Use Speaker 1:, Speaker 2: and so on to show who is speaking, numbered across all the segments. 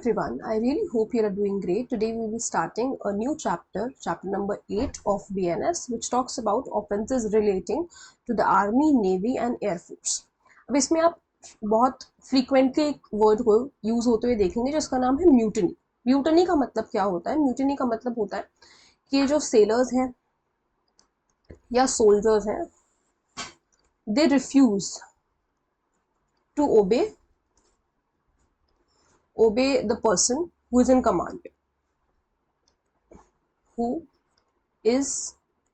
Speaker 1: everyone, I really hope you are doing great. Today we will be starting a new chapter, chapter number 8 of BNS, which talks about offences relating to the Army, Navy and Air Force. अब इसमें आप बहुत frequently एक word को use होते हुए देखेंगे जिसका नाम है म्यूटनी. म्यूटनी का मतलब क्या होता है? म्यूटनी का मतलब होता है कि ये जो सेलर्स हैं या सोल्जर्स हैं, they refuse to obey the person who is in command, who is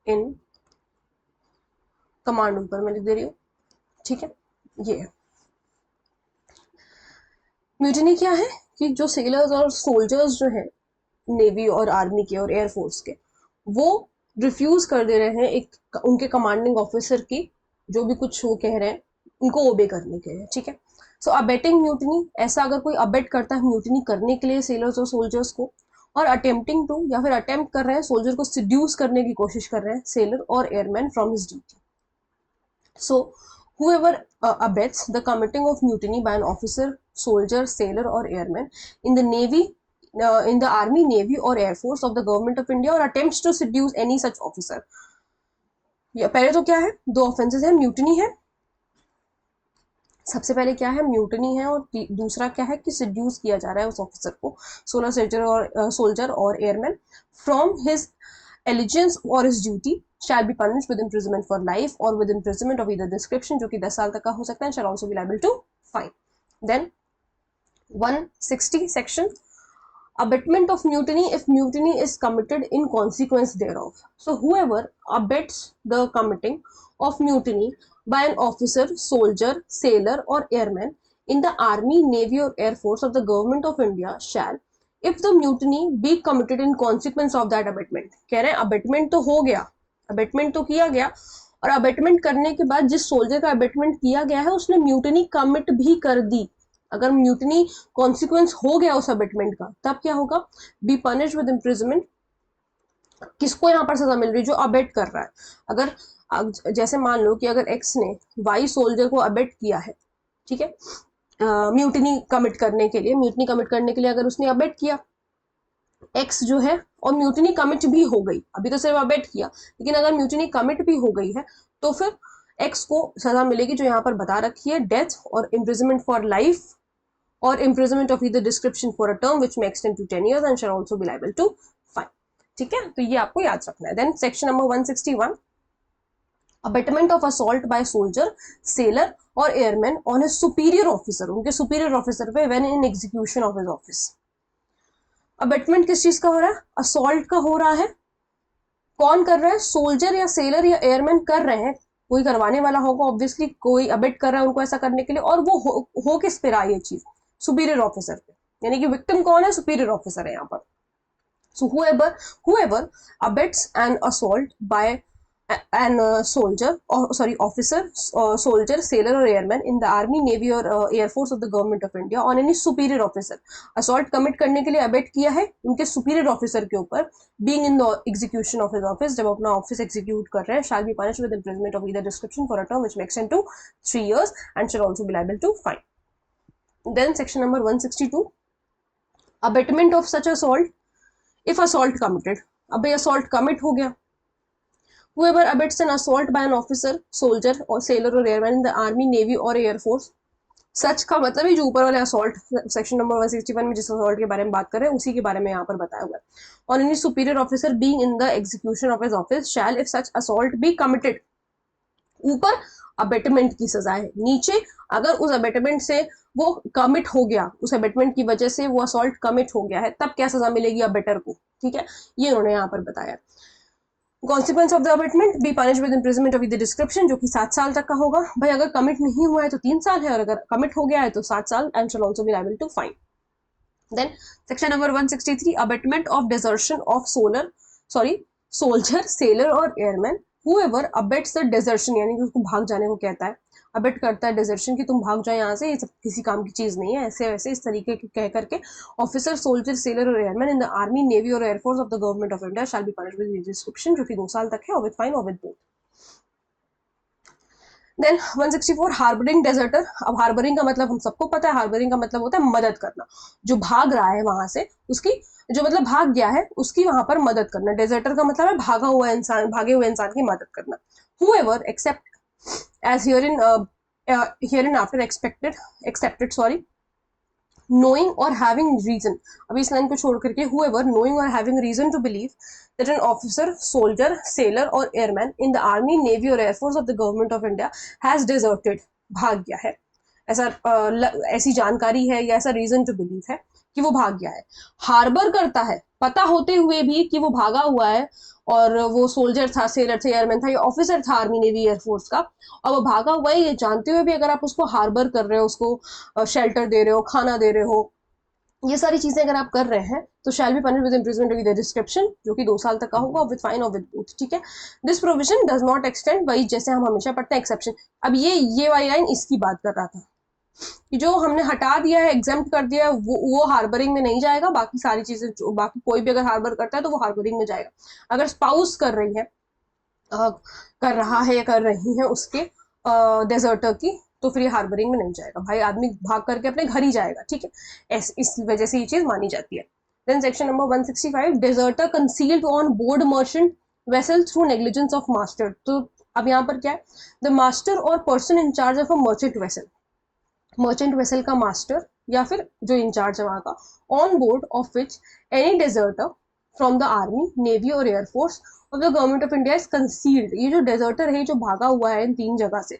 Speaker 1: in command. ऊपर मैं लिख दे रही हूँ, ठीक है. ये है म्यूटिनी. क्या है कि जो सेलर्स और सोल्जर्स जो है नेवी और आर्मी के और एयरफोर्स के, वो रिफ्यूज कर दे रहे हैं एक उनके कमांडिंग ऑफिसर की जो भी कुछ वो कह रहे हैं उनको ओबे करने के लिए, ठीक है. सो अबेटिंग म्यूटिनी, ऐसा अगर कोई अबेट करता है म्यूटिनी करने के लिए सेलर्स और सोल्जर्स को, और अटेम्प्टिंग टू या फिर अटेम्प्ट कर रहे हैं सोल्जर को सिड्यूस करने की कोशिश कर रहे हैं सेलर और airman from his duty. So whoever abets the committing of mutiny by an officer, soldier, sailor or airman in the navy, in the army, navy or air force of the government of India, or attempts to seduce any such officer. पहले तो क्या है, दो offences है. Mutiny है, सबसे पहले क्या है, म्यूटनी है, और दूसरा क्या है कि सिड्यूस किया जा रहा है उस ऑफिसर को, सोल्जर और एयरमैन, फ्रॉम हिज एलिजेंस और his duty, shall be punished with imprisonment for life or with imprisonment of either description, जो कि 10 साल तक का हो सकता है, shall also be liable to fine. Then 160 section, abatement of mutiny if mutiny is committed in consequence thereof. So whoever abets the committing of mutiny by an officer, soldier, sailor or airman in the army, navy or air force of the government of India shall, if the mutiny be committed in consequence of that abatement. कह रहे हैं abatement तो हो गया, abetment तो किया गया, और अबेटमेंट करने के बाद जिस सोल्जर का अबेटमेंट किया गया है उसने म्यूटनी कमिट भी कर दी. अगर म्यूटनी कॉन्सिक्वेंस हो गया उस अबेटमेंट का, तब क्या होगा, बी पनिश्ड विद इम्प्रिजनमेंट. किसको यहाँ पर सजा मिल रही है? जो अबेट कर रहा है. अगर जैसे मान लो कि अगर एक्स ने वाई सोल्जर को अबेट किया है, ठीक है, म्यूटनी कमिट करने के लिए अगर उसने अबेट किया एक्स जो है, और म्यूटनी कमिट भी हो गई, अभी तो सिर्फ अबेट किया, लेकिन अगर म्यूटनी कमिट भी हो गई है तो फिर एक्स को सजा मिलेगी जो यहाँ पर बता रखी है, डेथ और इम्प्रिजनमेंट फॉर लाइफ और imprisonment of either description for a term which may extend to 10 years and shall also be liable to fine. ठीक है, तो ये आपको याद रखना है. Then section number 161, abetment of assault by soldier, sailor और airman on a superior officer, उनके सुपीरियर ऑफिसर पे when in execution of his office. Abetment किस चीज का हो रहा है? असॉल्ट का हो रहा है. कौन कर रहा है? सोल्जर या सेलर या एयरमैन कर रहे हैं. कोई करवाने वाला होगा ऑब्वियसली, कोई अबेट कर रहा है उनको ऐसा करने के लिए, और वो हो किस पे रहा है ये चीज? सुपीरियर ऑफिसर पे. यानी कि विक्टिम कौन है? सुपीरियर ऑफिसर है यहाँ पर. So whoever abets an assault by an officer, soldier, sailor or airman in the army, navy or air force of the government of India on any superior officer, assault commit करने के लिए abet किया है उनके superior officer के ऊपर, being in the execution of his office, जब अपना office execute कर रहे हैं, shall be punished with imprisonment of either description for a term which may extend to 3 years and shall also be liable to fine. Then section number 162, abatement of such assault if assault committed. अब ये assault commit हो गया. Whoever abets an assault by an officer, soldier or sailor or airman in the army, navy or air force, सच का मतलब ही जो ऊपर वाले assault section number 161 में जिस असॉल्ट के बारे में बात कर रहे हैं उसी के बारे में यहाँ पर बताया हुआ है. और any superior officer being in the execution of his office shall, if such assault be committed, ऊपर अबेटमेंट की सजा है, नीचे अगर उस अबेटमेंट से वो कमिट हो गया, उस अबेटमेंट की वजह से वो असॉल्ट कमिट हो गया है, तब क्या सजा मिलेगी अबेटर को. ठीक है, ये उन्होंने यहाँ पर बताया. Consequence of the abetment, be punish with imprisonment of the description, जो कि 7 साल तक का होगा. भाई अगर कमिट नहीं हुआ है तो 3 साल है, और अगर कमिट हो गया है तो 7 साल and shall also be liable to fine. Then section number 163, abetment of desertion of soldier, sailor और airman. whoever abets the desertion, यानी कि उसको भाग जाने को कहता है, अबेट करता है डिजर्शन की, तुम भाग जाओ यहाँ से, ये सब किसी काम की चीज नहीं है, ऐसे वैसे इस तरीके के कह करके, ऑफिसर, सोल्जर, सेलर और airman in the army, navy और air force of the government of India shall be punished with description, जो कि 2 साल तक है, और विद फाइन और with both. Then 164 harbouring deserter. अब हार्बरिंग का मतलब हम सबको पता है, हार्बरिंग का मतलब होता है मदद करना, जो भाग रहा है वहां से उसकी, जो मतलब भाग गया है उसकी वहां पर मदद करना। डेजर्टर का मतलब है भागा हुआ इंसान, भागे हुए इंसान की मदद करना। whoever except as herein after accepted sorry knowing or having reason। अभी इस लाइन को छोड़ करके whoever knowing or having reason to believe that an officer, soldier, sailor or airman in the army, navy or air force of the government of India has deserted, भाग गया है, ऐसा ऐसी जानकारी है या ऐसा रीजन टू बिलीव है कि वो भाग गया है। हार्बर करता है पता होते हुए भी कि वो भागा हुआ है, और वो सोल्जर था, सेलर था, एयरमैन था, या ऑफिसर था आर्मी नेवी एयरफोर्स का, और वो भागा हुआ है ये जानते हुए भी अगर आप उसको हार्बर कर रहे हो, उसको शेल्टर दे रहे हो, खाना दे रहे हो, ये सारी चीजें अगर आप कर रहे हैं तो शैल be punished with imprisonment with description, जो कि 2 साल तक का होगा, विद फाइन और विद बोथ। ठीक है, this provision does not extend, वही जैसे हम हमेशा पढ़ते हैं एक्सेप्शन। अब ये वाली लाइन इसकी बात कर रहा था कि जो हमने हटा दिया है, एग्जाम्प्ट कर दिया है, वो हार्बरिंग में नहीं जाएगा, बाकी सारी चीजें, बाकी कोई भी अगर हार्बर करता है तो वो हार्बरिंग में जाएगा। अगर स्पाउस कर रही है, कर रहा है या कर रही है उसके डेजर्टर की, तो फिर ये हार्बरिंग में नहीं जाएगा। भाई आदमी भाग करके अपने घर ही जाएगा। ठीक है, इस वजह से ये चीज मानी जाती है। Then section number 165 deserter concealed on board merchant vessel through negligence of master. तो अब यहाँ पर क्या है, द मास्टर और person in charge of a merchant vessel, merchant vessel का मास्टर या फिर जो इंचार्ज है वहां का, on board of which any deserter from the army, navy और air force of the government of India is concealed. ये जो डेजर्टर है, जो भागा हुआ है इन 3 जगह से,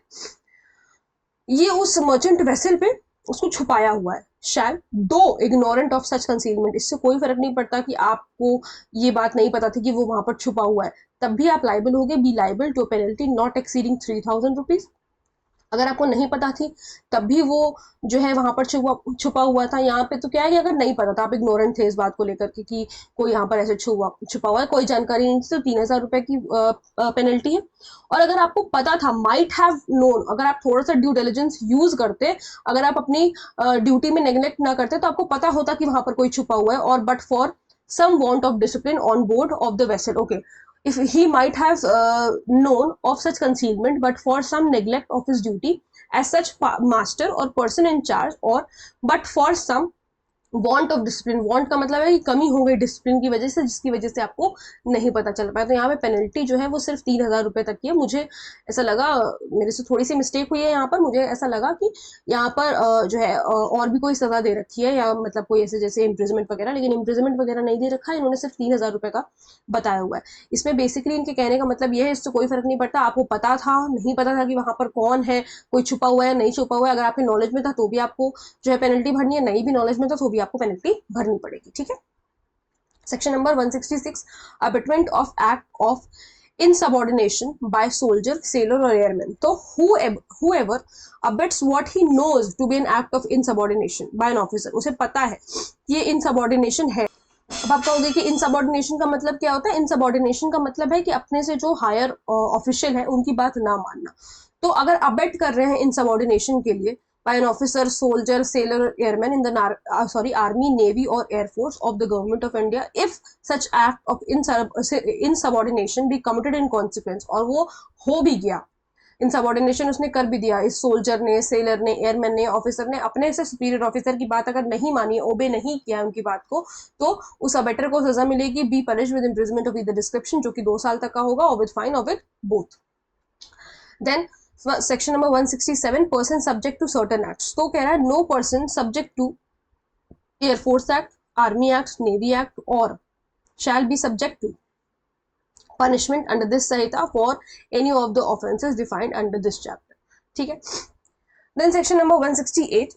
Speaker 1: ये उस मर्चेंट वेसल पे उसको छुपाया हुआ है। शैल दो इग्नोरेंट ऑफ सच कंसीलमेंट, इससे कोई फर्क नहीं पड़ता कि आपको ये बात नहीं पता थी कि वो वहां पर छुपा हुआ है, तब भी आप लाइबल हो गए, be liable to penalty not exceeding 3000 rupees. अगर आपको नहीं पता थी तब भी वो जो है वहां पर छुपा हुआ था। यहाँ पे तो क्या है कि अगर नहीं पता था, आप इग्नोरेंट थे इस बात को लेकर के कि कोई यहाँ पर ऐसे छुपा हुआ है, कोई जानकारी नहीं थी, तो 3000 रुपए की पेनल्टी है। और अगर आपको पता था, माइट हैव नोन, अगर आप थोड़ा सा ड्यू डिलिजेंस यूज करते, अगर आप अपनी ड्यूटी में नेग्लेक्ट ना करते, तो आपको पता होता कि वहां पर कोई छुपा हुआ है, और but for some want of discipline on board of the vessel, okay, if he might have known of such concealment but for some neglect of his duty as such master or person in charge, or but for some want of discipline, want का मतलब है कि कमी हो गई discipline की वजह से, जिसकी वजह से आपको नहीं पता चल पाया, तो यहाँ पे पेनल्टी जो है वो सिर्फ 3000 रुपए तक की है। मुझे ऐसा लगा, मेरे से थोड़ी सी मिस्टेक हुई है यहाँ पर, मुझे ऐसा लगा कि यहाँ पर जो है और भी कोई सजा दे रखी है, या मतलब कोई ऐसे जैसे इम्प्रिजमेंट वगैरह, लेकिन इम्प्रिजमेंट वगैरह नहीं दे रखा है, इन्होंने सिर्फ 3000 रुपए का बताया हुआ है। इसमें बेसिकली इनके कहने का मतलब ये है, इससे कोई फर्क नहीं पड़ता आपको पता था नहीं पता था कि वहां पर कौन है, कोई छुपा हुआ है नहीं छुपा हुआ है, अगर आपके नॉलेज में था तो भी आपको जो है पेनल्टी भरनी है, नहीं भी नॉलेज में था तो भी आपको पेनल्टी भरनी पड़ेगी। ठीक है, section number 166 abetment of act of insubordination by soldier, sailor or airman। तो whoever abets what he knows to be an act of insubordination by an officer, उसे पता है ये insubordination है। अब आप कहोगे कि इनसबॉर्डिनेशन का मतलब क्या होता है? इनसबॉर्डिनेशन का मतलब है कि अपने से जो हायर ऑफिशियल है उनकी बात ना मानना। तो अगर अबेट कर रहे हैं इनसबॉर्डिनेशन के लिए by an officer, soldier, sailor, airman in the army, navy or air force of the government of India, if such act of insubordination be committed in consequence, और वो हो भी गया, इनसबॉर्डिनेशन उसने कर भी दिया, इस सोल्जर ने, सेलर ने, एयरमैन ने, ऑफिसर ने अपने से सुपीरियर ऑफिसर की बात अगर नहीं मानी, ओबे नहीं किया उनकी बात को, तो उस अबेटर को सजा मिलेगी, be punished with imprisonment of the description, जो कि 2 साल तक का होगा, और विद फाइन और with both. Then section number 167 person subject to certain acts. तो कह रहा है no person subject to air force act, army act, navy act और shall be subject to punishment under this Sahita for any of the offenses defined under this chapter। ठीक है, then section number 168।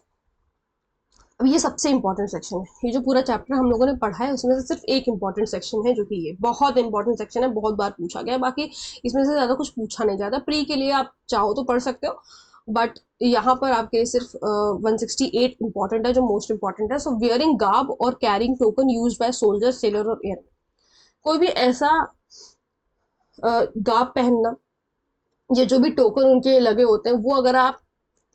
Speaker 1: अब ये सबसे इंपॉर्टेंट सेक्शन है, ये जो पूरा चैप्टर हम लोगों ने पढ़ा है उसमें से सिर्फ एक इंपॉर्टेंट सेक्शन है, जो कि ये बहुत इंपॉर्टेंट सेक्शन है, बहुत बार पूछा गया है, बाकी इसमें से ज्यादा कुछ पूछा नहीं जाता। प्री के लिए आप चाहो तो पढ़ सकते हो, बट यहाँ पर आपके लिए सिर्फ 168 इंपॉर्टेंट है, जो मोस्ट इंपॉर्टेंट है। सो वियरिंग गार्ब और carrying token used by soldier, sailor और एयरमैन। कोई भी ऐसा गार्ब पहनना या जो भी टोकन उनके लगे होते हैं, वो अगर आप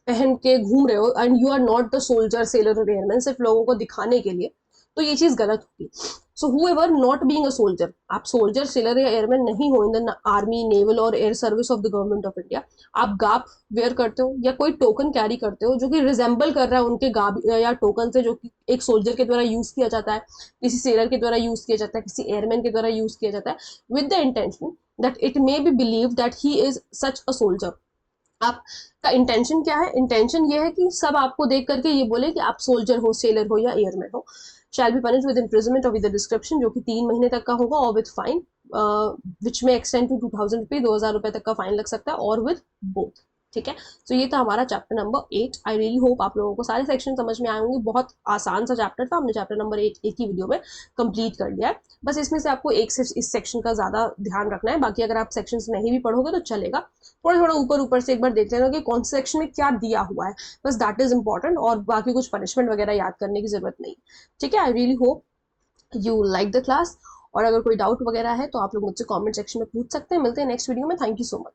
Speaker 1: पहन के घूम रहे हो and you are not the soldier, sailor और एयरमैन, सिर्फ लोगों को दिखाने के लिए, तो ये चीज गलत होगी। So whoever not being a soldier, आप सोल्जर, सेलर या एयरमैन नहीं हो इन द आर्मी, नेवल और air service of the government of India, आप गाप वेयर करते हो या कोई टोकन कैरी करते हो जो कि रिजेंबल कर रहा है उनके गाब या टोकन से, जो कि एक सोल्जर के द्वारा यूज किया जाता है, किसी सेलर के द्वारा यूज किया जाता है, किसी एयरमैन के द्वारा यूज किया जाता है, with the intention that it may be believe that he is such a soldier. आपका इंटेंशन क्या है? इंटेंशन ये है कि सब आपको देख करके ये बोले कि आप सोल्जर हो, सेलर हो या एयरमैन हो। Shall be punish with imprisonment और विद डिस्क्रिप्शन, जो कि 3 महीने तक का होगा, और विद फाइन विच में एक्सटेंड टू 2000 रुपये, 2000 रुपये तक का फाइन लग सकता है, और विद बोथ। ठीक है, तो ये था हमारा chapter number 8। I really hope आप लोगों को सारे सेक्शन समझ में आए होंगे। बहुत आसान सा चैप्टर था, हमने चैप्टर नंबर 8 एक ही वीडियो में कंप्लीट कर लिया है। बस इसमें से आपको एक से इस सेक्शन का ज्यादा ध्यान रखना है, बाकी अगर आप सेक्शंस नहीं भी पढ़ोगे तो चलेगा। थोड़ा थोड़ा ऊपर ऊपर से एक बार देख लेना कि कौन से सेक्शन में क्या दिया हुआ है, बस दैट इज इंपॉर्टेंट, और बाकी कुछ पनिशमेंट वगैरह याद करने की जरूरत नहीं। ठीक है, I really hope you like the class, और अगर कोई डाउट वगैरह है तो आप लोग मुझसे कमेंट सेक्शन में पूछ सकते हैं। मिलते हैं नेक्स्ट वीडियो में। Thank you so much.